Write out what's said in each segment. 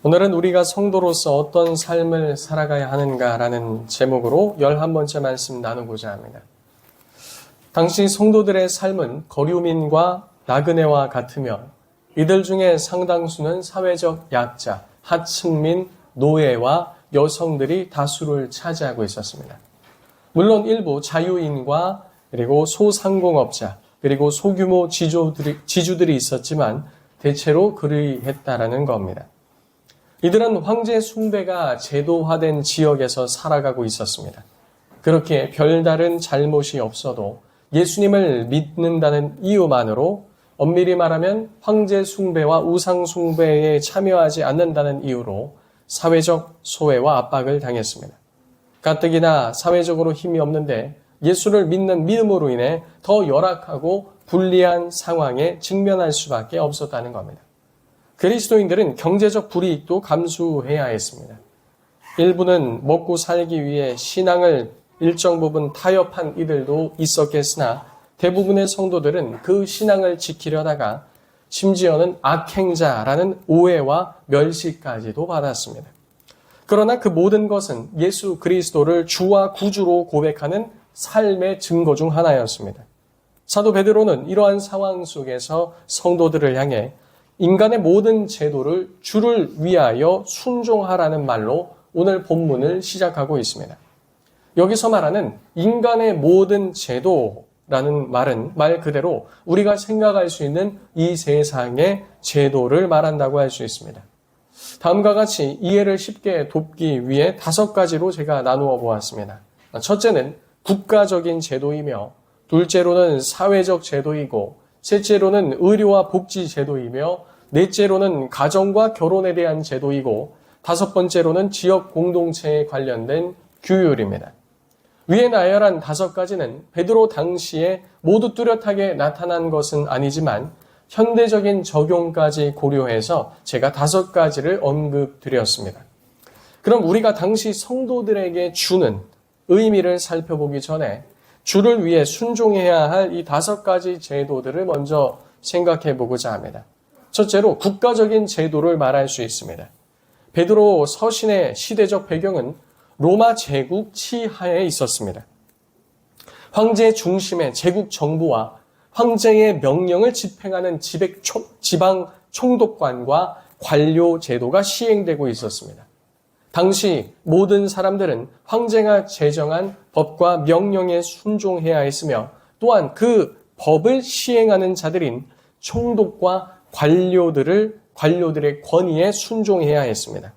오늘은 우리가 성도로서 어떤 삶을 살아가야 하는가라는 제목으로 11번째 말씀 나누고자 합니다. 당시 성도들의 삶은 거류민과 나그네와 같으며 이들 중에 상당수는 사회적 약자, 하층민, 노예와 여성들이 다수를 차지하고 있었습니다. 물론 일부 자유인과 그리고 소상공업자, 그리고 소규모 지주들이 있었지만 대체로 그리했다라는 겁니다. 이들은 황제 숭배가 제도화된 지역에서 살아가고 있었습니다. 그렇게 별다른 잘못이 없어도 예수님을 믿는다는 이유만으로 엄밀히 말하면 황제 숭배와 우상 숭배에 참여하지 않는다는 이유로 사회적 소외와 압박을 당했습니다. 가뜩이나 사회적으로 힘이 없는데 예수를 믿는 믿음으로 인해 더 열악하고 불리한 상황에 직면할 수밖에 없었다는 겁니다. 그리스도인들은 경제적 불이익도 감수해야 했습니다. 일부는 먹고 살기 위해 신앙을 일정 부분 타협한 이들도 있었겠으나 대부분의 성도들은 그 신앙을 지키려다가 심지어는 악행자라는 오해와 멸시까지도 받았습니다. 그러나 그 모든 것은 예수 그리스도를 주와 구주로 고백하는 삶의 증거 중 하나였습니다. 사도 베드로는 이러한 상황 속에서 성도들을 향해 인간의 모든 제도를 주를 위하여 순종하라는 말로 오늘 본문을 시작하고 있습니다. 여기서 말하는 인간의 모든 제도라는 말은 말 그대로 우리가 생각할 수 있는 이 세상의 제도를 말한다고 할 수 있습니다. 다음과 같이 이해를 쉽게 돕기 위해 5가지로 제가 나누어 보았습니다. 첫째는 국가적인 제도이며, 둘째로는 사회적 제도이고, 셋째로는 의료와 복지 제도이며, 넷째로는 가정과 결혼에 대한 제도이고, 5번째로는 지역 공동체에 관련된 규율입니다. 위에 나열한 5가지는 베드로 당시에 모두 뚜렷하게 나타난 것은 아니지만 현대적인 적용까지 고려해서 제가 5가지를 언급드렸습니다. 그럼 우리가 당시 성도들에게 주는 의미를 살펴보기 전에 주를 위해 순종해야 할 이 5가지 제도들을 먼저 생각해 보고자 합니다. 첫째로 국가적인 제도를 말할 수 있습니다. 베드로 서신의 시대적 배경은 로마 제국 치하에 있었습니다. 황제 중심의 제국 정부와 황제의 명령을 집행하는 지방 총독관과 관료 제도가 시행되고 있었습니다. 당시 모든 사람들은 황제가 제정한 법과 명령에 순종해야 했으며 또한 그 법을 시행하는 자들인 총독과 관료들의 권위에 순종해야 했습니다.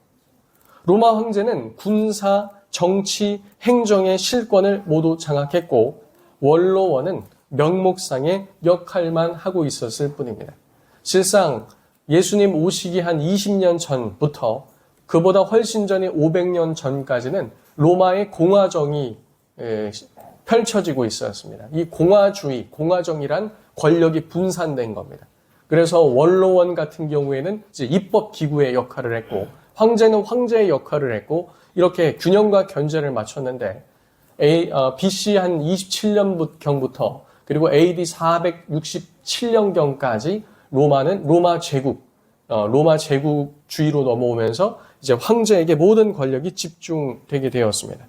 로마 황제는 군사, 정치, 행정의 실권을 모두 장악했고 원로원은 명목상의 역할만 하고 있었을 뿐입니다. 실상 예수님 오시기 한 20년 전부터 그보다 훨씬 전에 500년 전까지는 로마의 공화정이 펼쳐지고 있었습니다. 이 공화정이란 권력이 분산된 겁니다. 그래서 원로원 같은 경우에는 이제 입법기구의 역할을 했고 황제는 황제의 역할을 했고 이렇게 균형과 견제를 맞췄는데 BC 한 27년경부터 그리고 AD 467년경까지 로마는 로마 제국주의로 넘어오면서 이제 황제에게 모든 권력이 집중되게 되었습니다.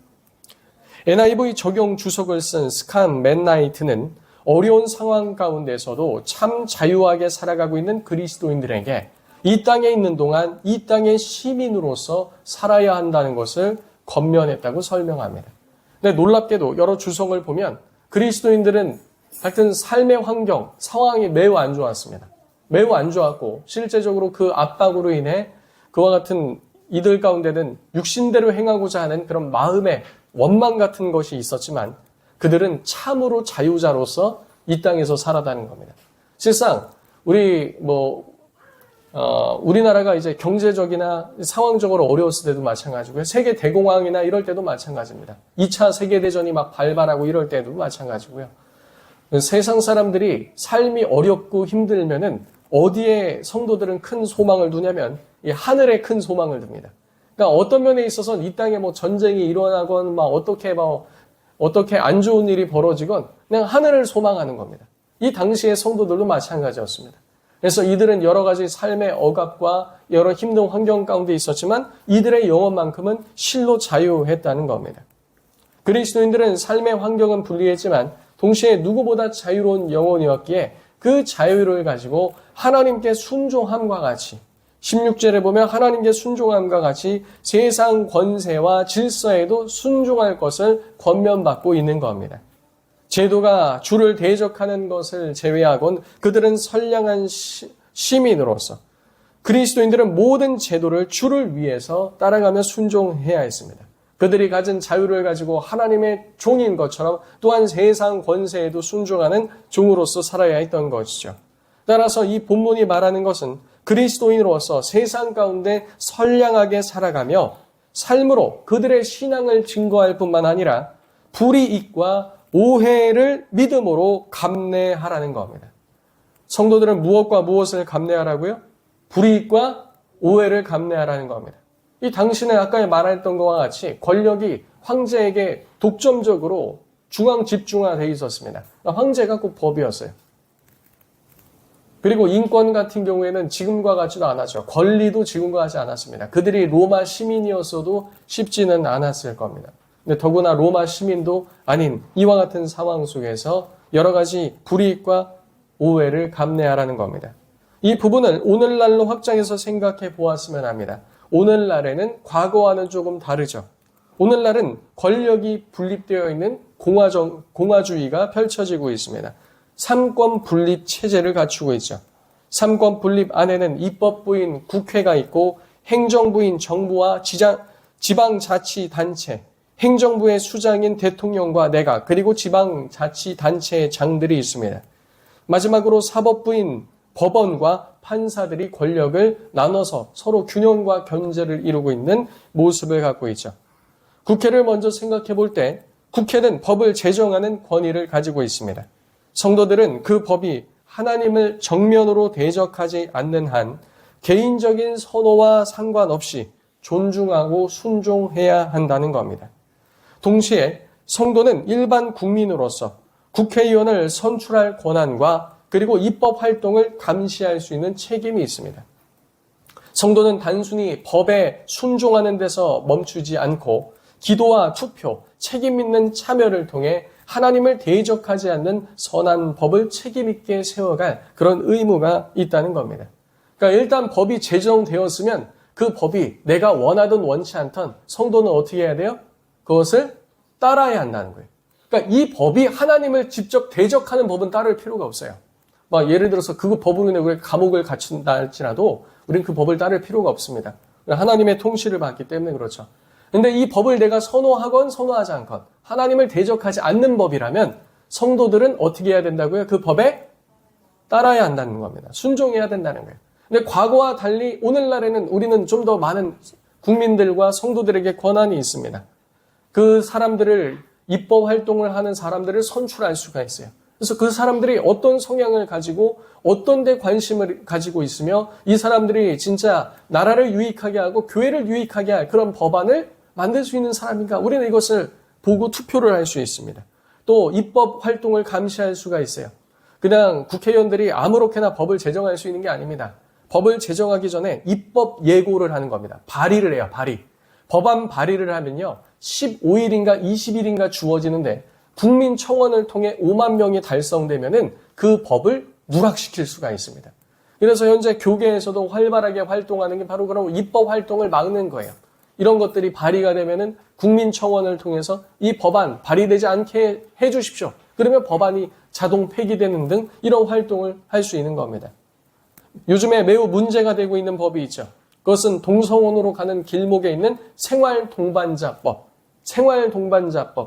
NIV 적용 주석을 쓴 스칸 맨나이트는 어려운 상황 가운데서도 참 자유하게 살아가고 있는 그리스도인들에게 이 땅에 있는 동안 이 땅의 시민으로서 살아야 한다는 것을 권면했다고 설명합니다. 근데 놀랍게도 여러 주석을 보면 그리스도인들은 하여튼 삶의 환경, 상황이 매우 안 좋았습니다. 매우 안 좋았고 실제적으로 그 압박으로 인해 그와 같은 이들 가운데는 육신대로 행하고자 하는 그런 마음의 원망 같은 것이 있었지만 그들은 참으로 자유자로서 이 땅에서 살아가는 겁니다. 실상 우리나라가 이제 경제적이나 상황적으로 어려웠을 때도 마찬가지고요. 세계 대공황이나 이럴 때도 마찬가지입니다. 2차 세계대전이 막 발발하고 이럴 때도 마찬가지고요. 세상 사람들이 삶이 어렵고 힘들면은 어디에 성도들은 큰 소망을 두냐면 이 하늘에 큰 소망을 둡니다. 그러니까 어떤 면에 있어서는 이 땅에 전쟁이 일어나건 어떻게 안 좋은 일이 벌어지건 그냥 하늘을 소망하는 겁니다. 이 당시의 성도들도 마찬가지였습니다. 그래서 이들은 여러 가지 삶의 억압과 여러 힘든 환경 가운데 있었지만 이들의 영혼만큼은 실로 자유했다는 겁니다. 그리스도인들은 삶의 환경은 불리했지만 동시에 누구보다 자유로운 영혼이었기에 그 자유를 가지고 하나님께 순종함과 같이 16절에 보면 하나님께 순종함과 같이 세상 권세와 질서에도 순종할 것을 권면받고 있는 겁니다. 제도가 주를 대적하는 것을 제외하곤 그들은 선량한 시민으로서 그리스도인들은 모든 제도를 주를 위해서 따라가며 순종해야 했습니다. 그들이 가진 자유를 가지고 하나님의 종인 것처럼 또한 세상 권세에도 순종하는 종으로서 살아야 했던 것이죠. 따라서 이 본문이 말하는 것은 그리스도인으로서 세상 가운데 선량하게 살아가며 삶으로 그들의 신앙을 증거할 뿐만 아니라 불이익과 오해를 믿음으로 감내하라는 겁니다. 성도들은 무엇과 무엇을 감내하라고요? 불이익과 오해를 감내하라는 겁니다. 이 당신의 아까 말했던 것과 같이 권력이 황제에게 독점적으로 중앙 집중화되어 있었습니다. 황제가 꼭 법이었어요. 그리고 인권 같은 경우에는 지금과 같지도 않았죠. 권리도 지금과 같지 않았습니다. 그들이 로마 시민이었어도 쉽지는 않았을 겁니다. 근데 더구나 로마 시민도 아닌 이와 같은 상황 속에서 여러 가지 불이익과 오해를 감내하라는 겁니다. 이 부분을 오늘날로 확장해서 생각해 보았으면 합니다. 오늘날에는 과거와는 조금 다르죠. 오늘날은 권력이 분립되어 있는 공화주의가 펼쳐지고 있습니다. 삼권 분립 체제를 갖추고 있죠. 삼권 분립 안에는 입법부인 국회가 있고 행정부인 정부와 지방자치단체, 행정부의 수장인 대통령과 내각, 그리고 지방자치단체의 장들이 있습니다. 마지막으로 사법부인 법원과 판사들이 권력을 나눠서 서로 균형과 견제를 이루고 있는 모습을 갖고 있죠. 국회를 먼저 생각해 볼 때 국회는 법을 제정하는 권위를 가지고 있습니다. 성도들은 그 법이 하나님을 정면으로 대적하지 않는 한 개인적인 선호와 상관없이 존중하고 순종해야 한다는 겁니다. 동시에 성도는 일반 국민으로서 국회의원을 선출할 권한과 그리고 입법 활동을 감시할 수 있는 책임이 있습니다. 성도는 단순히 법에 순종하는 데서 멈추지 않고 기도와 투표, 책임 있는 참여를 통해 하나님을 대적하지 않는 선한 법을 책임 있게 세워갈 그런 의무가 있다는 겁니다. 그러니까 일단 법이 제정되었으면 그 법이 내가 원하든 원치 않든 성도는 어떻게 해야 돼요? 그것을 따라야 한다는 거예요. 그러니까 이 법이 하나님을 직접 대적하는 법은 따를 필요가 없어요. 막 예를 들어서 그 법으로 인해 우리가 감옥을 갇힌다 할지라도 우리는 그 법을 따를 필요가 없습니다. 하나님의 통치를 받기 때문에 그렇죠. 근데 이 법을 내가 선호하건 선호하지 않건 하나님을 대적하지 않는 법이라면 성도들은 어떻게 해야 된다고요? 그 법에 따라야 한다는 겁니다. 순종해야 된다는 거예요. 근데 과거와 달리 오늘날에는 우리는 좀 더 많은 국민들과 성도들에게 권한이 있습니다. 그 사람들을 입법 활동을 하는 사람들을 선출할 수가 있어요. 그래서 그 사람들이 어떤 성향을 가지고 어떤 데 관심을 가지고 있으며 이 사람들이 진짜 나라를 유익하게 하고 교회를 유익하게 할 그런 법안을 만들 수 있는 사람인가? 우리는 이것을 보고 투표를 할 수 있습니다. 또 입법 활동을 감시할 수가 있어요. 그냥 국회의원들이 아무렇게나 법을 제정할 수 있는 게 아닙니다. 법을 제정하기 전에 입법 예고를 하는 겁니다. 발의를 해요. 발의. 법안 발의를 하면요. 15일인가 20일인가 주어지는데 국민청원을 통해 5만 명이 달성되면은 그 법을 누락시킬 수가 있습니다. 그래서 현재 교계에서도 활발하게 활동하는 게 바로 그런 입법 활동을 막는 거예요. 이런 것들이 발의가 되면은 국민청원을 통해서 이 법안 발의되지 않게 해 주십시오. 그러면 법안이 자동 폐기되는 등 이런 활동을 할 수 있는 겁니다. 요즘에 매우 문제가 되고 있는 법이 있죠. 그것은 동성혼으로 가는 길목에 있는 생활동반자법,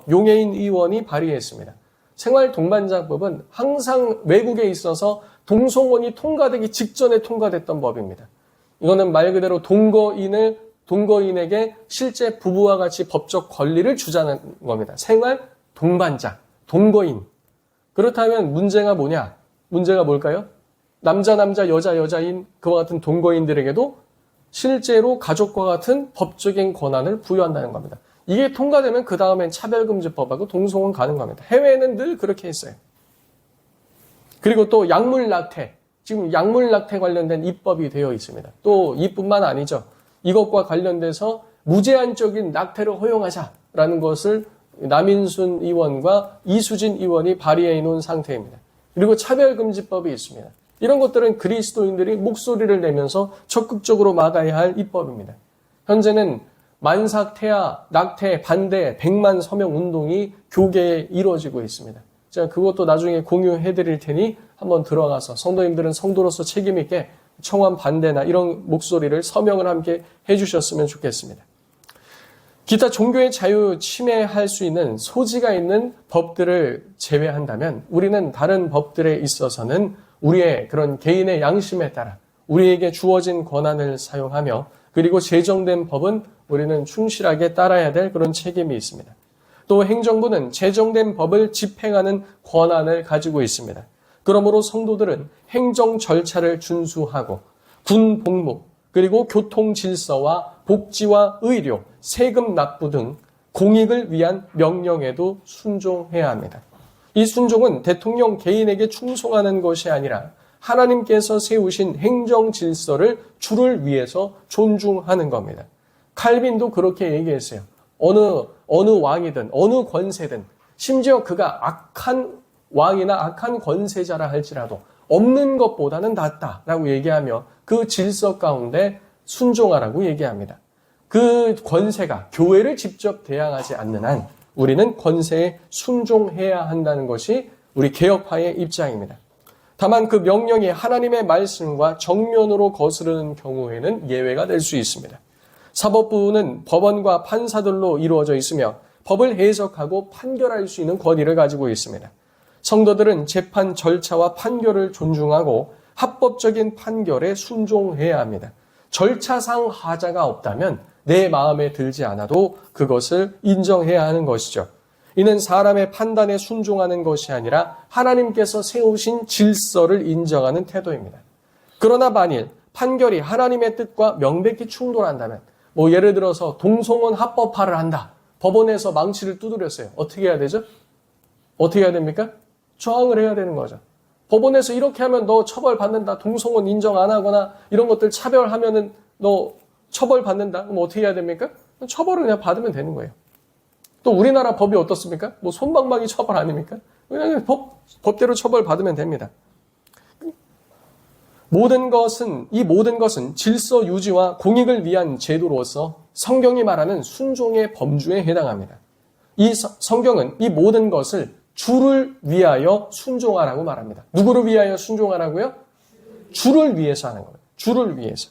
용해인 의원이 발의했습니다. 생활동반자법은 항상 외국에 있어서 동성혼이 통과되기 직전에 통과됐던 법입니다. 이거는 말 그대로 동거인에게 실제 부부와 같이 법적 권리를 주자는 겁니다. 생활동반자, 동거인. 그렇다면 문제가 뭐냐? 문제가 뭘까요? 남자, 여자인 그와 같은 동거인들에게도 실제로 가족과 같은 법적인 권한을 부여한다는 겁니다. 이게 통과되면 그 다음엔 차별금지법하고 동성혼 가는 겁니다. 해외에는 늘 그렇게 했어요. 그리고 또 약물낙태, 지금 약물낙태 관련된 입법이 되어 있습니다. 또 이뿐만 아니죠. 이것과 관련돼서 무제한적인 낙태를 허용하자라는 것을 남인순 의원과 이수진 의원이 발의해 놓은 상태입니다. 그리고 차별금지법이 있습니다. 이런 것들은 그리스도인들이 목소리를 내면서 적극적으로 막아야 할 입법입니다. 현재는 만삭, 태아, 낙태, 반대, 100만 서명 운동이 교계에 이루어지고 있습니다. 제가 그것도 나중에 공유해 드릴 테니 한번 들어가서 성도님들은 성도로서 책임 있게 청원 반대나 이런 목소리를 서명을 함께 해주셨으면 좋겠습니다. 기타 종교의 자유 침해할 수 있는 소지가 있는 법들을 제외한다면 우리는 다른 법들에 있어서는 우리의 그런 개인의 양심에 따라 우리에게 주어진 권한을 사용하며 그리고 제정된 법은 우리는 충실하게 따라야 될 그런 책임이 있습니다. 또 행정부는 제정된 법을 집행하는 권한을 가지고 있습니다. 그러므로 성도들은 행정 절차를 준수하고 군 복무, 그리고 교통 질서와 복지와 의료, 세금 납부 등 공익을 위한 명령에도 순종해야 합니다. 이 순종은 대통령 개인에게 충성하는 것이 아니라 하나님께서 세우신 행정 질서를 주를 위해서 존중하는 겁니다. 칼빈도 그렇게 얘기했어요. 어느 왕이든 어느 권세든 심지어 그가 악한 왕이나 악한 권세자라 할지라도 없는 것보다는 낫다라고 얘기하며 그 질서 가운데 순종하라고 얘기합니다. 그 권세가 교회를 직접 대항하지 않는 한 우리는 권세에 순종해야 한다는 것이 우리 개혁파의 입장입니다. 다만 그 명령이 하나님의 말씀과 정면으로 거스르는 경우에는 예외가 될 수 있습니다. 사법부는 법원과 판사들로 이루어져 있으며 법을 해석하고 판결할 수 있는 권위를 가지고 있습니다. 성도들은 재판 절차와 판결을 존중하고 합법적인 판결에 순종해야 합니다. 절차상 하자가 없다면 내 마음에 들지 않아도 그것을 인정해야 하는 것이죠. 이는 사람의 판단에 순종하는 것이 아니라 하나님께서 세우신 질서를 인정하는 태도입니다. 그러나 만일 판결이 하나님의 뜻과 명백히 충돌한다면 예를 들어서 동성혼 합법화를 한다. 법원에서 망치를 두드렸어요. 어떻게 해야 되죠? 어떻게 해야 됩니까? 저항을 해야 되는 거죠. 법원에서 이렇게 하면 너 처벌받는다. 동성혼 인정 안 하거나 이런 것들 차별하면은 너 처벌받는다. 그럼 어떻게 해야 됩니까? 처벌을 그냥 받으면 되는 거예요. 또 우리나라 법이 어떻습니까? 솜방망이 처벌 아닙니까? 그냥 법대로 처벌받으면 됩니다. 이 모든 것은 질서 유지와 공익을 위한 제도로서 성경이 말하는 순종의 범주에 해당합니다. 이 성경은 이 모든 것을 주를 위하여 순종하라고 말합니다. 누구를 위하여 순종하라고요? 주를 위해서 하는 겁니다. 주를 위해서.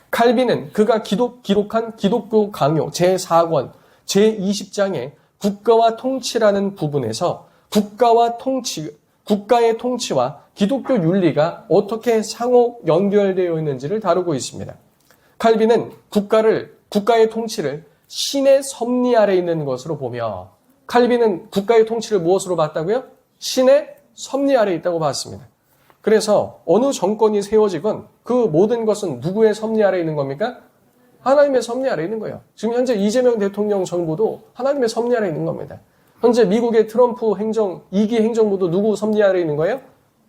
칼빈은 그가 기록한 기독교 강요 제4권 제20장의 국가와 통치라는 부분에서 국가의 통치와 기독교 윤리가 어떻게 상호 연결되어 있는지를 다루고 있습니다. 칼빈은 국가의 통치를 신의 섭리 아래 있는 것으로 보며 칼빈은 국가의 통치를 무엇으로 봤다고요? 신의 섭리 아래 있다고 봤습니다. 그래서 어느 정권이 세워지건 그 모든 것은 누구의 섭리 아래 있는 겁니까? 하나님의 섭리 아래 있는 거예요. 지금 현재 이재명 대통령 정부도 하나님의 섭리 아래 있는 겁니다. 현재 미국의 트럼프 2기 행정부도 누구 섭리 아래 있는 거예요?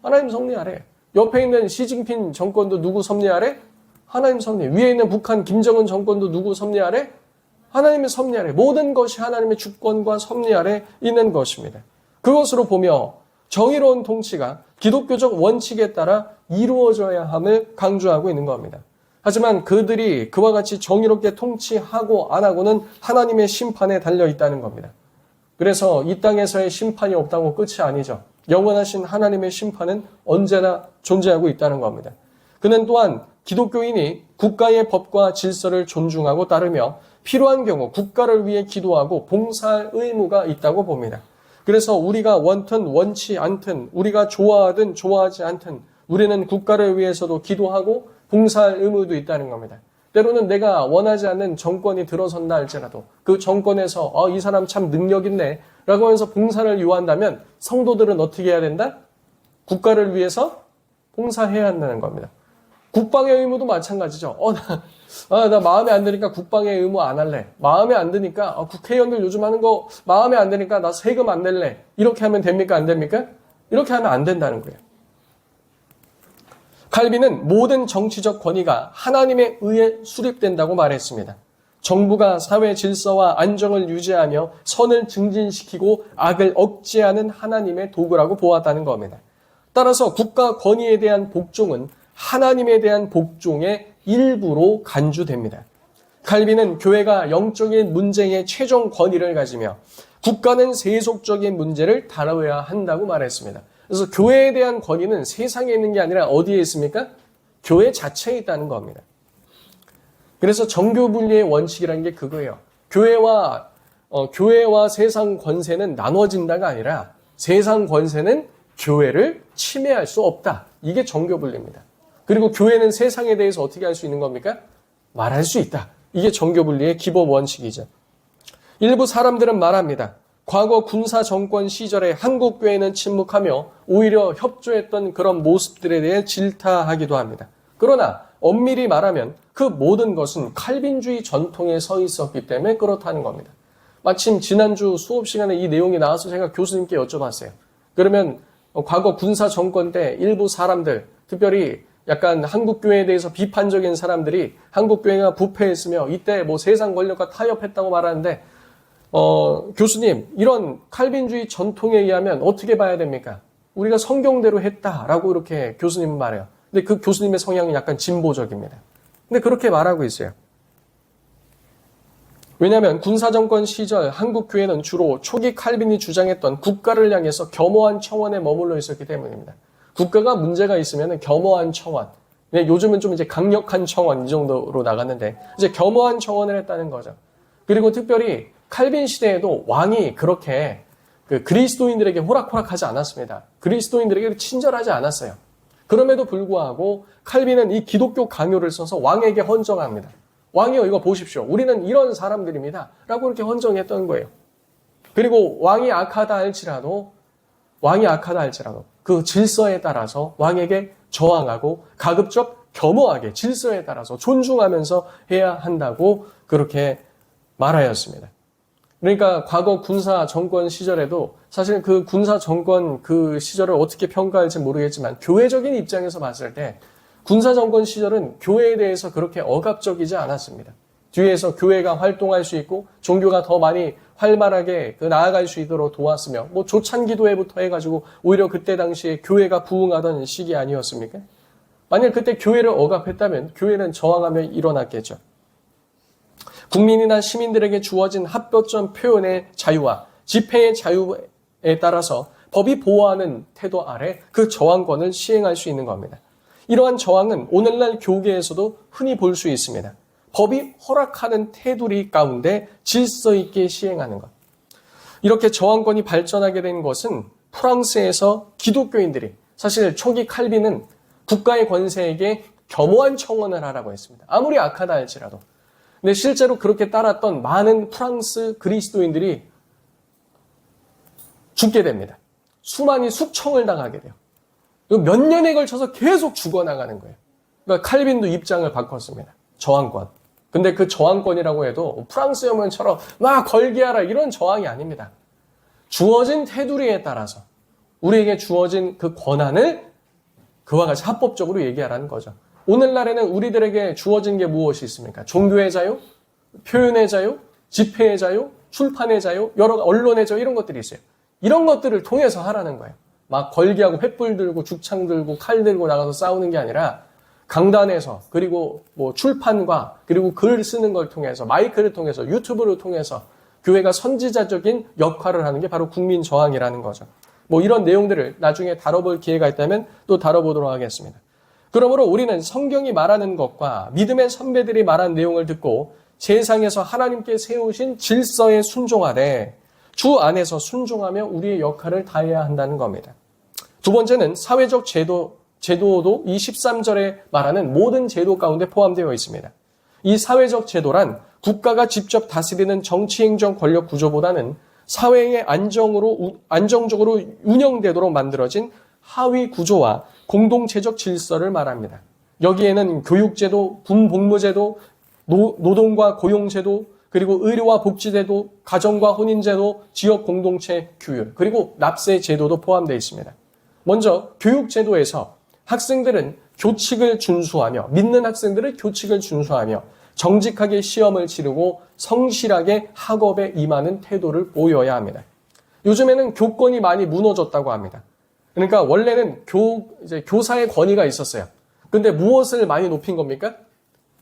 하나님 섭리 아래. 옆에 있는 시진핑 정권도 누구 섭리 아래? 하나님 섭리. 위에 있는 북한 김정은 정권도 누구 섭리 아래? 하나님의 섭리 아래. 모든 것이 하나님의 주권과 섭리 아래 있는 것입니다. 그것으로 보며 정의로운 통치가 기독교적 원칙에 따라 이루어져야 함을 강조하고 있는 겁니다. 하지만 그들이 그와 같이 정의롭게 통치하고 안 하고는 하나님의 심판에 달려 있다는 겁니다. 그래서 이 땅에서의 심판이 없다고 끝이 아니죠. 영원하신 하나님의 심판은 언제나 존재하고 있다는 겁니다. 그는 또한 기독교인이 국가의 법과 질서를 존중하고 따르며 필요한 경우 국가를 위해 기도하고 봉사할 의무가 있다고 봅니다. 그래서 우리가 원튼 원치 않든 우리가 좋아하든 좋아하지 않든 우리는 국가를 위해서도 기도하고 봉사할 의무도 있다는 겁니다. 때로는 내가 원하지 않는 정권이 들어선다 할지라도 그 정권에서 이 사람 참 능력 있네 라고 하면서 봉사를 요한다면 성도들은 어떻게 해야 된다? 국가를 위해서 봉사해야 한다는 겁니다. 국방의 의무도 마찬가지죠. 나 마음에 안 드니까 국방의 의무 안 할래. 마음에 안 드니까 국회의원들 요즘 하는 거 마음에 안 드니까 나 세금 안 낼래. 이렇게 하면 됩니까? 안 됩니까? 이렇게 하면 안 된다는 거예요. 칼빈은 모든 정치적 권위가 하나님에 의해 수립된다고 말했습니다. 정부가 사회 질서와 안정을 유지하며 선을 증진시키고 악을 억제하는 하나님의 도구라고 보았다는 겁니다. 따라서 국가 권위에 대한 복종은 하나님에 대한 복종의 일부로 간주됩니다. 칼빈은 교회가 영적인 문제에 최종 권위를 가지며 국가는 세속적인 문제를 다뤄야 한다고 말했습니다. 그래서 교회에 대한 권위는 세상에 있는 게 아니라 어디에 있습니까? 교회 자체에 있다는 겁니다. 그래서 정교 분리의 원칙이라는 게 그거예요. 교회와 세상 권세는 나눠진다가 아니라 세상 권세는 교회를 침해할 수 없다. 이게 정교 분리입니다. 그리고 교회는 세상에 대해서 어떻게 할 수 있는 겁니까? 말할 수 있다. 이게 정교 분리의 기본 원칙이죠. 일부 사람들은 말합니다. 과거 군사 정권 시절에 한국 교회는 침묵하며 오히려 협조했던 그런 모습들에 대해 질타하기도 합니다. 그러나 엄밀히 말하면 그 모든 것은 칼빈주의 전통에 서 있었기 때문에 그렇다는 겁니다. 마침 지난주 수업 시간에 이 내용이 나와서 제가 교수님께 여쭤봤어요. 그러면 과거 군사 정권 때 일부 사람들, 특별히 약간 한국교회에 대해서 비판적인 사람들이 한국교회가 부패했으며 이때 뭐 세상 권력과 타협했다고 말하는데 교수님, 이런 칼빈주의 전통에 의하면 어떻게 봐야 됩니까? 우리가 성경대로 했다라고 이렇게 교수님은 말해요. 근데 그 교수님의 성향은 약간 진보적입니다. 근데 그렇게 말하고 있어요. 왜냐하면 군사정권 시절 한국교회는 주로 초기 칼빈이 주장했던 국가를 향해서 겸허한 청원에 머물러 있었기 때문입니다. 국가가 문제가 있으면 겸허한 청원. 요즘은 좀 이제 강력한 청원 이 정도로 나갔는데 이제 겸허한 청원을 했다는 거죠. 그리고 특별히 칼빈 시대에도 왕이 그렇게 그리스도인들에게 호락호락하지 않았습니다. 그리스도인들에게 친절하지 않았어요. 그럼에도 불구하고 칼빈은 이 기독교 강요를 써서 왕에게 헌정합니다. 왕이요, 이거 보십시오. 우리는 이런 사람들입니다. 라고 이렇게 헌정했던 거예요. 그리고 왕이 악하다 할지라도 그 질서에 따라서 왕에게 저항하고 가급적 겸허하게 질서에 따라서 존중하면서 해야 한다고 그렇게 말하였습니다. 그러니까 과거 군사 정권 시절에도 사실 그 군사 정권 그 시절을 어떻게 평가할지 모르겠지만 교회적인 입장에서 봤을 때 군사 정권 시절은 교회에 대해서 그렇게 억압적이지 않았습니다. 뒤에서 교회가 활동할 수 있고 종교가 더 많이 활발하게 나아갈 수 있도록 도왔으며 뭐 조찬기도회부터 해가지고 오히려 그때 당시에 교회가 부흥하던 시기 아니었습니까? 만약 그때 교회를 억압했다면 교회는 저항하며 일어났겠죠. 국민이나 시민들에게 주어진 합법적 표현의 자유와 집회의 자유에 따라서 법이 보호하는 태도 아래 그 저항권을 시행할 수 있는 겁니다. 이러한 저항은 오늘날 교계에서도 흔히 볼 수 있습니다. 법이 허락하는 테두리 가운데 질서 있게 시행하는 것. 이렇게 저항권이 발전하게 된 것은 프랑스에서 기독교인들이 사실 초기 칼빈은 국가의 권세에게 겸허한 청원을 하라고 했습니다. 아무리 악하다 할지라도. 근데 실제로 그렇게 따랐던 많은 프랑스 그리스도인들이 죽게 됩니다. 수많이 숙청을 당하게 돼요. 몇 년에 걸쳐서 계속 죽어나가는 거예요. 그러니까 칼빈도 입장을 바꿨습니다. 저항권. 근데 그 저항권이라고 해도 프랑스 혁명처럼 막 걸게하라 이런 저항이 아닙니다. 주어진 테두리에 따라서 우리에게 주어진 그 권한을 그와 같이 합법적으로 얘기하라는 거죠. 오늘날에는 우리들에게 주어진 게 무엇이 있습니까? 종교의 자유, 표현의 자유, 집회의 자유, 출판의 자유, 여러 언론의 자유 이런 것들이 있어요. 이런 것들을 통해서 하라는 거예요. 막 걸기하고 횃불 들고 죽창 들고 칼 들고 나가서 싸우는 게 아니라 강단에서 그리고 뭐 출판과 그리고 글 쓰는 걸 통해서 마이크를 통해서 유튜브를 통해서 교회가 선지자적인 역할을 하는 게 바로 국민 저항이라는 거죠. 뭐 이런 내용들을 나중에 다뤄볼 기회가 있다면 또 다뤄보도록 하겠습니다. 그러므로 우리는 성경이 말하는 것과 믿음의 선배들이 말한 내용을 듣고 세상에서 하나님께 세우신 질서에 순종하되 주 안에서 순종하며 우리의 역할을 다해야 한다는 겁니다. 두 번째는 사회적 제도도 이 13절에 말하는 모든 제도 가운데 포함되어 있습니다. 이 사회적 제도란 국가가 직접 다스리는 정치행정 권력 구조보다는 사회의 안정적으로 운영되도록 만들어진 하위 구조와 공동체적 질서를 말합니다. 여기에는 교육제도, 군복무제도, 노동과 고용제도, 그리고 의료와 복지제도, 가정과 혼인제도, 지역공동체 규율, 그리고 납세제도도 포함되어 있습니다. 먼저 교육제도에서 학생들은 교칙을 준수하며 믿는 학생들은 교칙을 준수하며 정직하게 시험을 치르고 성실하게 학업에 임하는 태도를 보여야 합니다. 요즘에는 교권이 많이 무너졌다고 합니다. 그러니까 원래는 교사의 권위가 있었어요. 근데 무엇을 많이 높인 겁니까?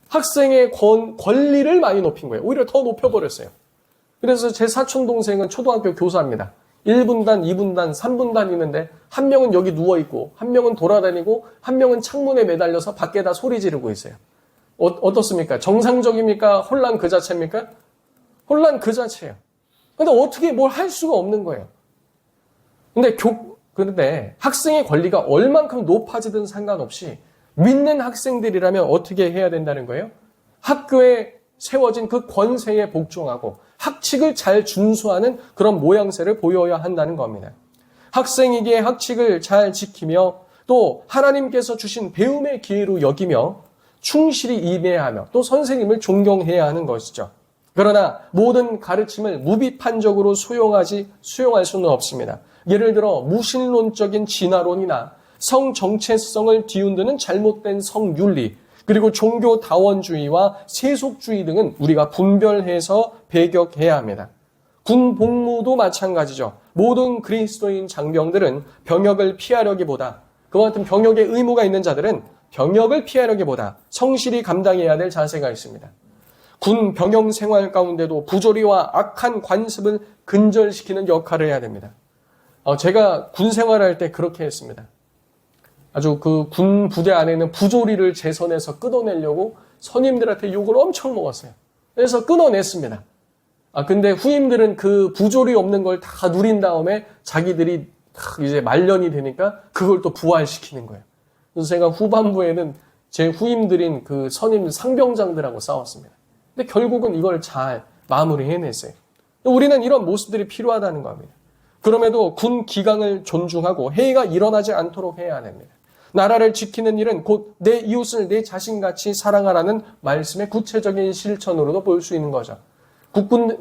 학생의 권리를 많이 높인 거예요. 오히려 더 높여버렸어요. 그래서 제 사촌 동생은 초등학교 교사입니다. 1분단, 2분단, 3분단 있는데 한 명은 여기 누워있고 한 명은 돌아다니고 한 명은 창문에 매달려서 밖에다 소리 지르고 있어요. 어떻습니까? 정상적입니까? 혼란 그 자체입니까? 혼란 그 자체예요. 근데 어떻게 뭘 할 수가 없는 거예요. 그런데 학생의 권리가 얼만큼 높아지든 상관없이 믿는 학생들이라면 어떻게 해야 된다는 거예요? 학교에 세워진 그 권세에 복종하고 학칙을 잘 준수하는 그런 모양새를 보여야 한다는 겁니다. 학생에게 학칙을 잘 지키며 또 하나님께서 주신 배움의 기회로 여기며 충실히 임해야 또 선생님을 존경해야 하는 것이죠. 그러나 모든 가르침을 무비판적으로 수용할 수는 없습니다. 예를 들어 무신론적인 진화론이나 성정체성을 뒤흔드는 잘못된 성윤리, 그리고 종교다원주의와 세속주의 등은 우리가 분별해서 배격해야 합니다. 군 복무도 마찬가지죠. 모든 그리스도인 장병들은 병역을 피하려기보다, 그와 같은 병역의 의무가 있는 자들은 병역을 피하려기보다 성실히 감당해야 될 자세가 있습니다. 군 병영 생활 가운데도 부조리와 악한 관습을 근절시키는 역할을 해야 됩니다. 제가 군 생활할 때 그렇게 했습니다. 아주 그 군 부대 안에 있는 부조리를 제 손에서 끊어내려고 선임들한테 욕을 엄청 먹었어요. 그래서 끊어냈습니다. 근데 후임들은 그 부조리 없는 걸 다 누린 다음에 자기들이 이제 말년이 되니까 그걸 또 부활시키는 거예요. 그래서 제가 후반부에는 제 후임들인 그 선임 상병장들하고 싸웠습니다. 근데 결국은 이걸 잘 마무리해냈어요. 우리는 이런 모습들이 필요하다는 겁니다. 그럼에도 군 기강을 존중하고 해이가 일어나지 않도록 해야 됩니다. 나라를 지키는 일은 곧 내 이웃을 내 자신같이 사랑하라는 말씀의 구체적인 실천으로도 볼 수 있는 거죠.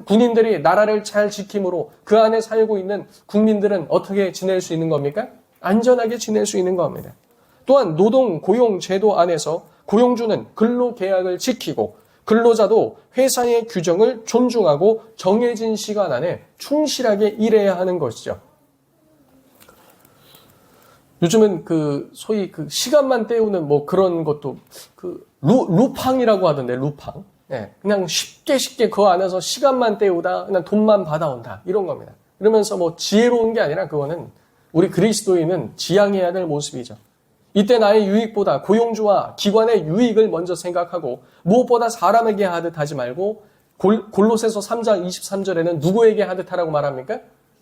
군인들이 나라를 잘 지킴으로 그 안에 살고 있는 국민들은 어떻게 지낼 수 있는 겁니까? 안전하게 지낼 수 있는 겁니다. 또한 노동 고용 제도 안에서 고용주는 근로계약을 지키고 근로자도 회사의 규정을 존중하고 정해진 시간 안에 충실하게 일해야 하는 것이죠. 요즘은 소위 시간만 때우는 그런 것도 루팡이라고 하던데, 루팡. 네, 그냥 쉽게 그 안에서 시간만 때우다 그냥 돈만 받아온다 이런 겁니다. 그러면서 지혜로운 게 아니라 그거는 우리 그리스도인은 지향해야 될 모습이죠. 이때 나의 유익보다 고용주와 기관의 유익을 먼저 생각하고 무엇보다 사람에게 하듯 하지 말고 골로새서 3장 23절에는 누구에게 하듯 하라고 말합니까?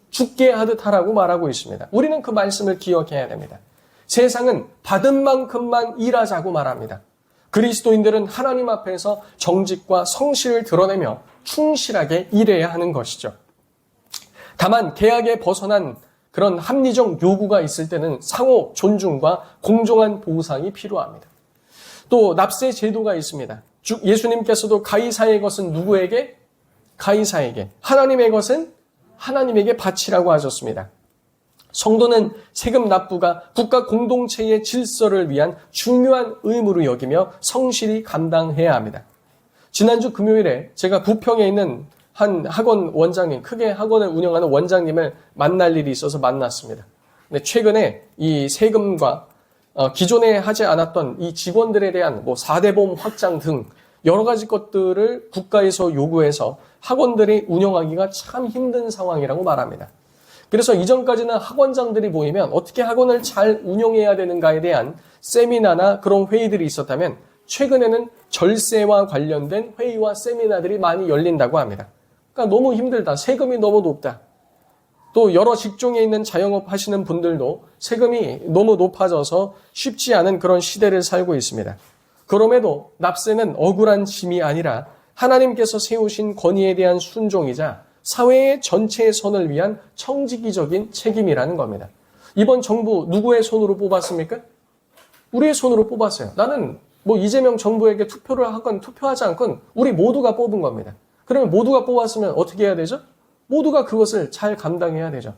죽게 하듯 하라고 말하고 있습니다. 우리는 그 말씀을 기억해야 됩니다. 세상은 받은 만큼만 일하자고 말합니다. 그리스도인들은 하나님 앞에서 정직과 성실을 드러내며 충실하게 일해야 하는 것이죠. 다만 계약에 벗어난 그런 합리적 요구가 있을 때는 상호 존중과 공정한 보상이 필요합니다. 또 납세 제도가 있습니다. 예수님께서도 가이사의 것은 누구에게? 가이사에게. 하나님의 것은 하나님에게 바치라고 하셨습니다. 성도는 세금 납부가 국가 공동체의 질서를 위한 중요한 의무로 여기며 성실히 감당해야 합니다. 지난주 금요일에 제가 부평에 있는 한 학원 원장님, 크게 학원을 운영하는 원장님을 만날 일이 있어서 만났습니다. 근데 최근에 이 세금과 기존에 하지 않았던 이 직원들에 대한 4대 보험 확장 등 여러 가지 것들을 국가에서 요구해서 학원들이 운영하기가 참 힘든 상황이라고 말합니다. 그래서 이전까지는 학원장들이 모이면 어떻게 학원을 잘 운영해야 되는가에 대한 세미나나 그런 회의들이 있었다면 최근에는 절세와 관련된 회의와 세미나들이 많이 열린다고 합니다. 그러니까 너무 힘들다. 세금이 너무 높다. 또 여러 직종에 있는 자영업 하시는 분들도 세금이 너무 높아져서 쉽지 않은 그런 시대를 살고 있습니다. 그럼에도 납세는 억울한 짐이 아니라 하나님께서 세우신 권위에 대한 순종이자 사회의 전체의 선을 위한 청지기적인 책임이라는 겁니다. 이번 정부 누구의 손으로 뽑았습니까? 우리의 손으로 뽑았어요. 나는 이재명 정부에게 투표를 하건 투표하지 않건 우리 모두가 뽑은 겁니다. 그러면 모두가 뽑았으면 어떻게 해야 되죠? 모두가 그것을 잘 감당해야 되죠.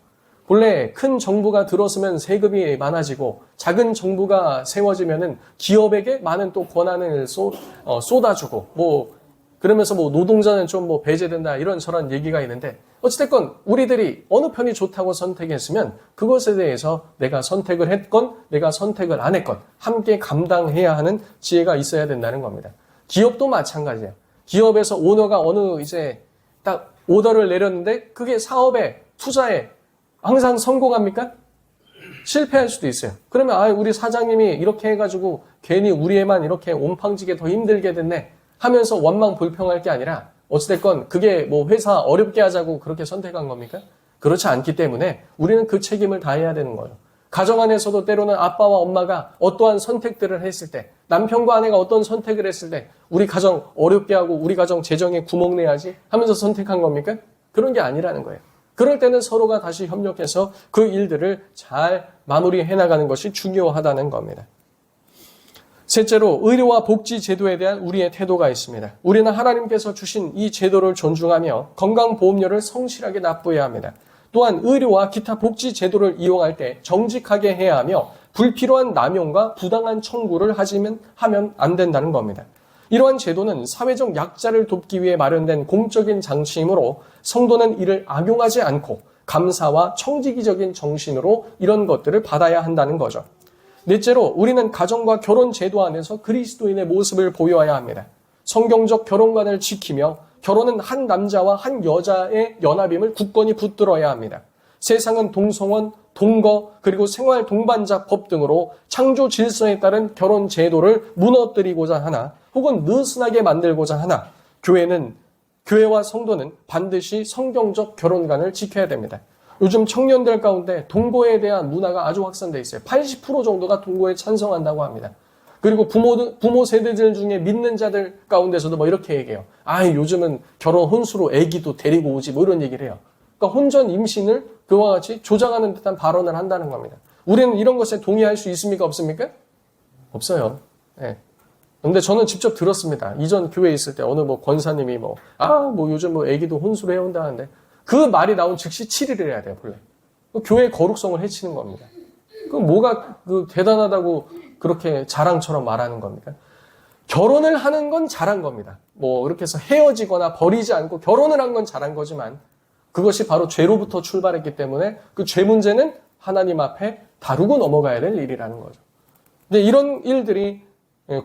본래 큰 정부가 들어서면 세금이 많아지고 작은 정부가 세워지면은 기업에게 많은 또 권한을 쏟아주고 그러면서 노동자는 좀 배제된다 이런 저런 얘기가 있는데 어찌됐건 우리들이 어느 편이 좋다고 선택했으면 그것에 대해서 내가 선택을 했건 내가 선택을 안 했건 함께 감당해야 하는 지혜가 있어야 된다는 겁니다. 기업도 마찬가지예요. 기업에서 오너가 어느 이제 딱 오더를 내렸는데 그게 사업에 투자에 항상 성공합니까? 실패할 수도 있어요. 그러면 우리 사장님이 이렇게 해가지고 괜히 우리애만 이렇게 온팡지게 더 힘들게 됐네 하면서 원망 불평할 게 아니라 어찌됐건 그게 회사 어렵게 하자고 그렇게 선택한 겁니까? 그렇지 않기 때문에 우리는 그 책임을 다해야 되는 거예요. 가정 안에서도 때로는 아빠와 엄마가 어떠한 선택들을 했을 때 남편과 아내가 어떤 선택을 했을 때 우리 가정 어렵게 하고 우리 가정 재정에 구멍 내야지 하면서 선택한 겁니까? 그런 게 아니라는 거예요. 그럴 때는 서로가 다시 협력해서 그 일들을 잘 마무리해 나가는 것이 중요하다는 겁니다. 셋째로 의료와 복지 제도에 대한 우리의 태도가 있습니다. 우리는 하나님께서 주신 이 제도를 존중하며 건강보험료를 성실하게 납부해야 합니다. 또한 의료와 기타 복지 제도를 이용할 때 정직하게 해야 하며 불필요한 남용과 부당한 청구를 하면 안 된다는 겁니다. 이러한 제도는 사회적 약자를 돕기 위해 마련된 공적인 장치이므로 성도는 이를 악용하지 않고 감사와 청지기적인 정신으로 이런 것들을 받아야 한다는 거죠. 넷째로 우리는 가정과 결혼 제도 안에서 그리스도인의 모습을 보여야 합니다. 성경적 결혼관을 지키며 결혼은 한 남자와 한 여자의 연합임을 굳건히 붙들어야 합니다. 세상은 동성혼, 동거, 그리고 생활 동반자법 등으로 창조 질서에 따른 결혼 제도를 무너뜨리고자 하나 혹은 느슨하게 만들고자 하나 교회와 성도는 반드시 성경적 결혼관을 지켜야 됩니다. 요즘 청년들 가운데 동거에 대한 문화가 아주 확산되어 있어요. 80% 정도가 동거에 찬성한다고 합니다. 그리고 부모 세대들 중에 믿는 자들 가운데서도 이렇게 얘기해요. 요즘은 결혼 혼수로 애기도 데리고 오지 이런 얘기를 해요. 그러니까 혼전 임신을 그와 같이 조장하는 듯한 발언을 한다는 겁니다. 우리는 이런 것에 동의할 수 있습니까? 없습니까? 없어요. 네. 근데 저는 직접 들었습니다. 이전 교회에 있을 때 어느 권사님이 요즘 애기도 혼수로 해온다는데 그 말이 나온 즉시 7일을 해야 돼요, 본래. 교회의 거룩성을 해치는 겁니다. 뭐가 대단하다고 그렇게 자랑처럼 말하는 겁니까? 결혼을 하는 건 잘한 겁니다. 그렇게 해서 헤어지거나 버리지 않고 결혼을 한 건 잘한 거지만 그것이 바로 죄로부터 출발했기 때문에 그 죄 문제는 하나님 앞에 다루고 넘어가야 될 일이라는 거죠. 근데 이런 일들이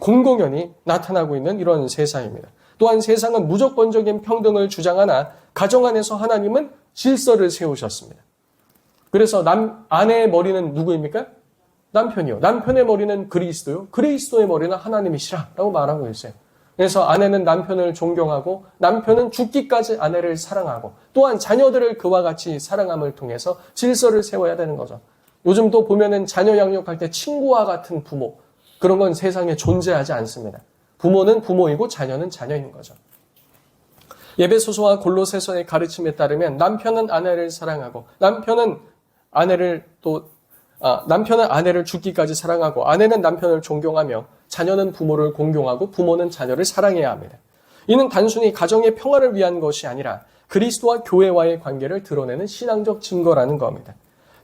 공공연히 나타나고 있는 이런 세상입니다. 또한 세상은 무조건적인 평등을 주장하나 가정 안에서 하나님은 질서를 세우셨습니다. 그래서 아내의 머리는 누구입니까? 남편이요. 남편의 머리는 그리스도요. 그리스도의 머리는 하나님이시라라고 말하고 있어요. 그래서 아내는 남편을 존경하고 남편은 죽기까지 아내를 사랑하고 또한 자녀들을 그와 같이 사랑함을 통해서 질서를 세워야 되는 거죠. 요즘 또 보면은 자녀 양육할 때 친구와 같은 부모 그런 건 세상에 존재하지 않습니다. 부모는 부모이고 자녀는 자녀인 거죠. 에베소서와 골로새서의 가르침에 따르면 남편은 아내를 사랑하고 남편은 아내를 죽기까지 사랑하고 아내는 남편을 존경하며 자녀는 부모를 공경하고 부모는 자녀를 사랑해야 합니다. 이는 단순히 가정의 평화를 위한 것이 아니라 그리스도와 교회와의 관계를 드러내는 신앙적 증거라는 겁니다.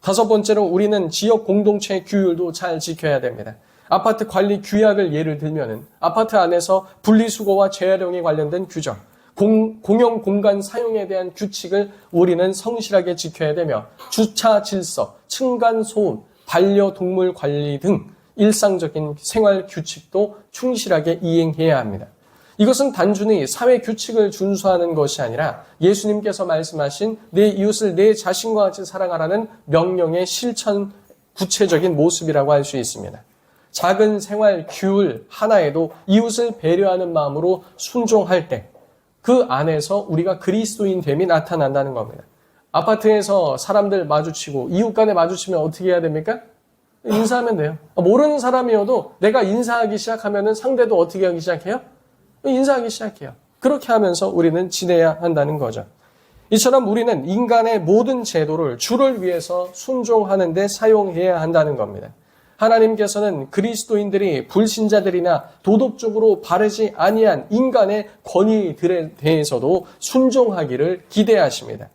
다섯 번째로 우리는 지역 공동체의 규율도 잘 지켜야 됩니다. 아파트 관리 규약을 예를 들면은 아파트 안에서 분리수거와 재활용에 관련된 규정, 공용 공간 사용에 대한 규칙을 우리는 성실하게 지켜야 되며 주차 질서, 층간 소음, 반려동물 관리 등 일상적인 생활 규칙도 충실하게 이행해야 합니다. 이것은 단순히 사회 규칙을 준수하는 것이 아니라 예수님께서 말씀하신 내 이웃을 내 자신과 같이 사랑하라는 명령의 실천 구체적인 모습이라고 할 수 있습니다. 작은 생활 규율 하나에도 이웃을 배려하는 마음으로 순종할 때 그 안에서 우리가 그리스도인됨이 나타난다는 겁니다. 아파트에서 사람들 마주치고 이웃 간에 마주치면 어떻게 해야 됩니까? 인사하면 돼요. 모르는 사람이어도 내가 인사하기 시작하면 상대도 어떻게 하기 시작해요? 인사하기 시작해요. 그렇게 하면서 우리는 지내야 한다는 거죠. 이처럼 우리는 인간의 모든 제도를 주를 위해서 순종하는 데 사용해야 한다는 겁니다. 하나님께서는 그리스도인들이 불신자들이나 도덕적으로 바르지 아니한 인간의 권위들에 대해서도 순종하기를 기대하십니다.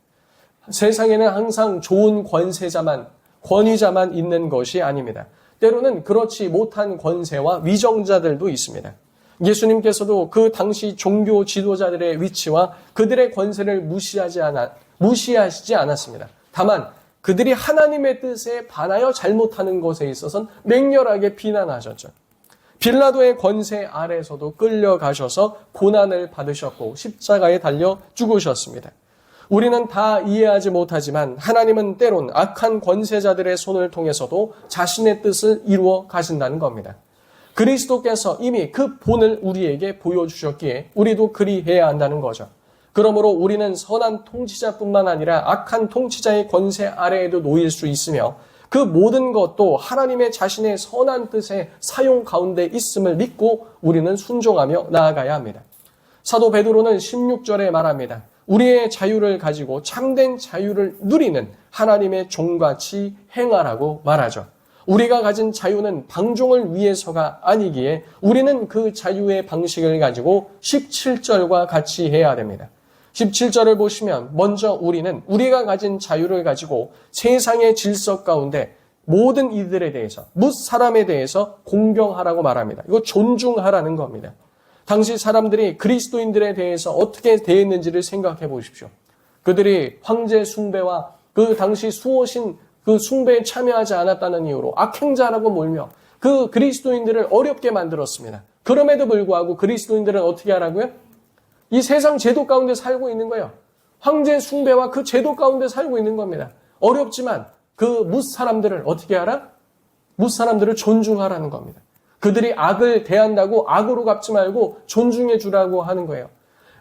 세상에는 항상 좋은 권위자만 있는 것이 아닙니다. 때로는 그렇지 못한 권세와 위정자들도 있습니다. 예수님께서도 그 당시 종교 지도자들의 위치와 그들의 권세를 무시하시지 않았습니다. 다만 그들이 하나님의 뜻에 반하여 잘못하는 것에 있어서는 맹렬하게 비난하셨죠. 빌라도의 권세 아래에서도 끌려가셔서 고난을 받으셨고 십자가에 달려 죽으셨습니다. 우리는 다 이해하지 못하지만 하나님은 때론 악한 권세자들의 손을 통해서도 자신의 뜻을 이루어 가신다는 겁니다. 그리스도께서 이미 그 본을 우리에게 보여주셨기에 우리도 그리해야 한다는 거죠. 그러므로 우리는 선한 통치자뿐만 아니라 악한 통치자의 권세 아래에도 놓일 수 있으며 그 모든 것도 하나님의 자신의 선한 뜻의 사용 가운데 있음을 믿고 우리는 순종하며 나아가야 합니다. 사도 베드로는 16절에 말합니다. 우리의 자유를 가지고 참된 자유를 누리는 하나님의 종같이 행하라고 말하죠. 우리가 가진 자유는 방종을 위해서가 아니기에 우리는 그 자유의 방식을 가지고 17절과 같이 해야 됩니다. 17절을 보시면 먼저 우리는 우리가 가진 자유를 가지고 세상의 질서 가운데 모든 이들에 대해서 무사람에 대해서 공경하라고 말합니다. 이거 존중하라는 겁니다. 당시 사람들이 그리스도인들에 대해서 어떻게 대했는지를 생각해 보십시오. 그들이 황제 숭배와 그 당시 수호신 그 숭배에 참여하지 않았다는 이유로 악행자라고 몰며 그 그리스도인들을 어렵게 만들었습니다. 그럼에도 불구하고 그리스도인들은 어떻게 하라고요? 이 세상 제도 가운데 살고 있는 거예요. 황제 숭배와 그 제도 가운데 살고 있는 겁니다. 어렵지만 그 무사람들을 어떻게 하라? 무사람들을 존중하라는 겁니다. 그들이 악을 대한다고 악으로 갚지 말고 존중해 주라고 하는 거예요.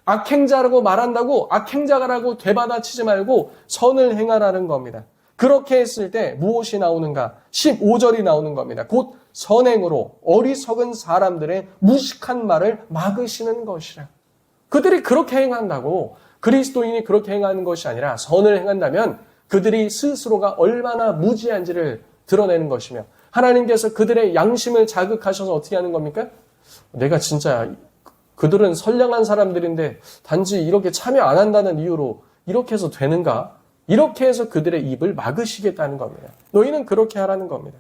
악행자라고 말한다고 악행자라고 되받아치지 말고 선을 행하라는 겁니다. 그렇게 했을 때 무엇이 나오는가? 15절이 나오는 겁니다. 곧 선행으로 어리석은 사람들의 무식한 말을 막으시는 것이라. 그들이 그렇게 행한다고 그리스도인이 그렇게 행하는 것이 아니라 선을 행한다면 그들이 스스로가 얼마나 무지한지를 드러내는 것이며 하나님께서 그들의 양심을 자극하셔서 어떻게 하는 겁니까? 내가 진짜 그들은 선량한 사람들인데 단지 이렇게 참여 안 한다는 이유로 이렇게 해서 되는가? 이렇게 해서 그들의 입을 막으시겠다는 겁니다. 너희는 그렇게 하라는 겁니다.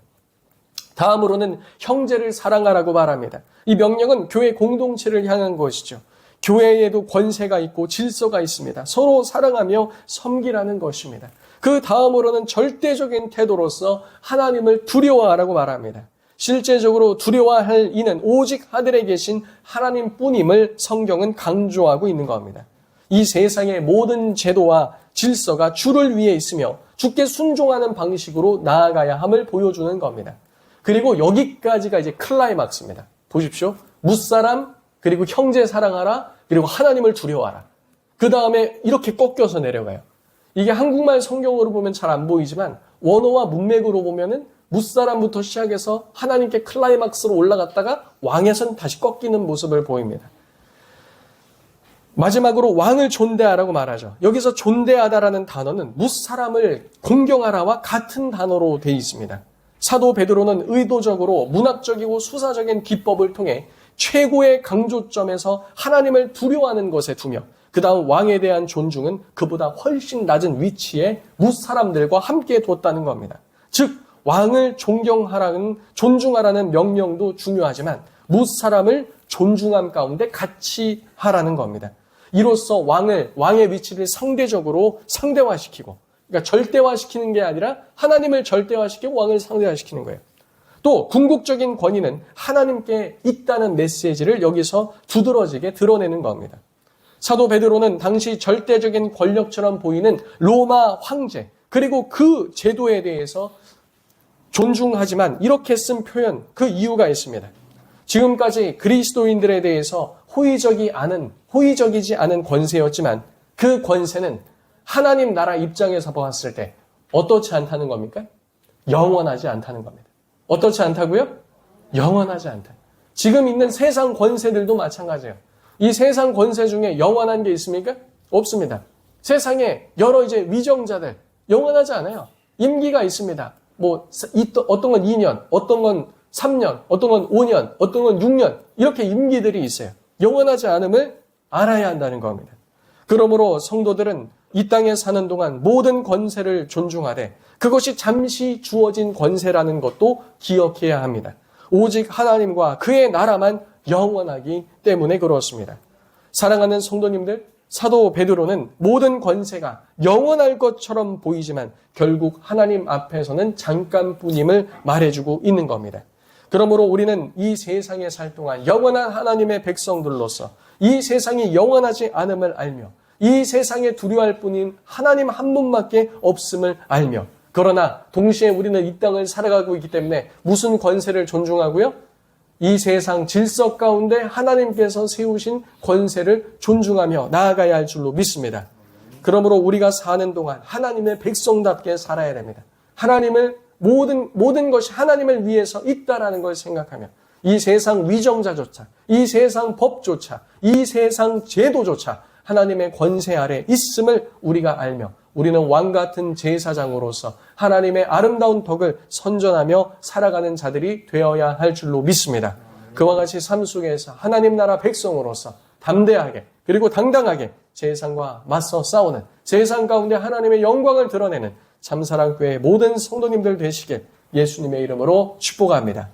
다음으로는 형제를 사랑하라고 말합니다. 이 명령은 교회 공동체를 향한 것이죠. 교회에도 권세가 있고 질서가 있습니다. 서로 사랑하며 섬기라는 것입니다. 그 다음으로는 절대적인 태도로서 하나님을 두려워하라고 말합니다. 실제적으로 두려워할 이는 오직 하늘에 계신 하나님뿐임을 성경은 강조하고 있는 겁니다. 이 세상의 모든 제도와 질서가 주를 위해 있으며 주께 순종하는 방식으로 나아가야 함을 보여주는 겁니다. 그리고 여기까지가 이제 클라이막스입니다. 보십시오. 무사람, 그리고 형제 사랑하라, 그리고 하나님을 두려워하라. 그 다음에 이렇게 꺾여서 내려가요. 이게 한국말 성경으로 보면 잘 안 보이지만 원어와 문맥으로 보면은 무사람부터 시작해서 하나님께 클라이막스로 올라갔다가 왕에선 다시 꺾이는 모습을 보입니다. 마지막으로 왕을 존대하라고 말하죠. 여기서 존대하다라는 단어는 무사람을 공경하라와 같은 단어로 되어 있습니다. 사도 베드로는 의도적으로 문학적이고 수사적인 기법을 통해 최고의 강조점에서 하나님을 두려워하는 것에 두며 그 다음 왕에 대한 존중은 그보다 훨씬 낮은 위치에 무사람들과 함께 뒀다는 겁니다. 즉 왕을 존중하라는 명령도 중요하지만 무사람을 존중함 가운데 같이 하라는 겁니다. 이로써 왕의 위치를 상대화시키고 그러니까 절대화시키는 게 아니라 하나님을 절대화시키고 왕을 상대화시키는 거예요. 또 궁극적인 권위는 하나님께 있다는 메시지를 여기서 두드러지게 드러내는 겁니다. 사도 베드로는 당시 절대적인 권력처럼 보이는 로마 황제 그리고 그 제도에 대해서 존중하지만 이렇게 쓴 표현 그 이유가 있습니다. 지금까지 그리스도인들에 대해서 호의적이지 않은 권세였지만 그 권세는 하나님 나라 입장에서 보았을 때 어떻지 않다는 겁니까? 영원하지 않다는 겁니다. 어떻지 않다고요? 영원하지 않다. 지금 있는 세상 권세들도 마찬가지예요. 이 세상 권세 중에 영원한 게 있습니까? 없습니다. 세상에 여러 이제 위정자들 영원하지 않아요. 임기가 있습니다. 어떤 건 2년, 어떤 건 3년, 어떤 건 5년, 어떤 건 6년 이렇게 임기들이 있어요. 영원하지 않음을 알아야 한다는 겁니다. 그러므로 성도들은 이 땅에 사는 동안 모든 권세를 존중하되 그것이 잠시 주어진 권세라는 것도 기억해야 합니다. 오직 하나님과 그의 나라만 영원하기 때문에 그렇습니다. 사랑하는 성도님들, 사도 베드로는 모든 권세가 영원할 것처럼 보이지만 결국 하나님 앞에서는 잠깐뿐임을 말해주고 있는 겁니다. 그러므로 우리는 이 세상에 살 동안 영원한 하나님의 백성들로서 이 세상이 영원하지 않음을 알며 이 세상에 두려워할 뿐인 하나님 한 분밖에 없음을 알며 그러나 동시에 우리는 이 땅을 살아가고 있기 때문에 무슨 권세를 존중하고요? 이 세상 질서 가운데 하나님께서 세우신 권세를 존중하며 나아가야 할 줄로 믿습니다. 그러므로 우리가 사는 동안 하나님의 백성답게 살아야 됩니다. 하나님을 모든 것이 하나님을 위해서 있다라는 걸 생각하며 이 세상 위정자조차, 이 세상 법조차, 이 세상 제도조차 하나님의 권세 아래 있음을 우리가 알며 우리는 왕같은 제사장으로서 하나님의 아름다운 덕을 선전하며 살아가는 자들이 되어야 할 줄로 믿습니다. 그와 같이 삶 속에서 하나님 나라 백성으로서 담대하게 그리고 당당하게 세상과 맞서 싸우는 세상 가운데 하나님의 영광을 드러내는 참사랑교회 모든 성도님들 되시길 예수님의 이름으로 축복합니다.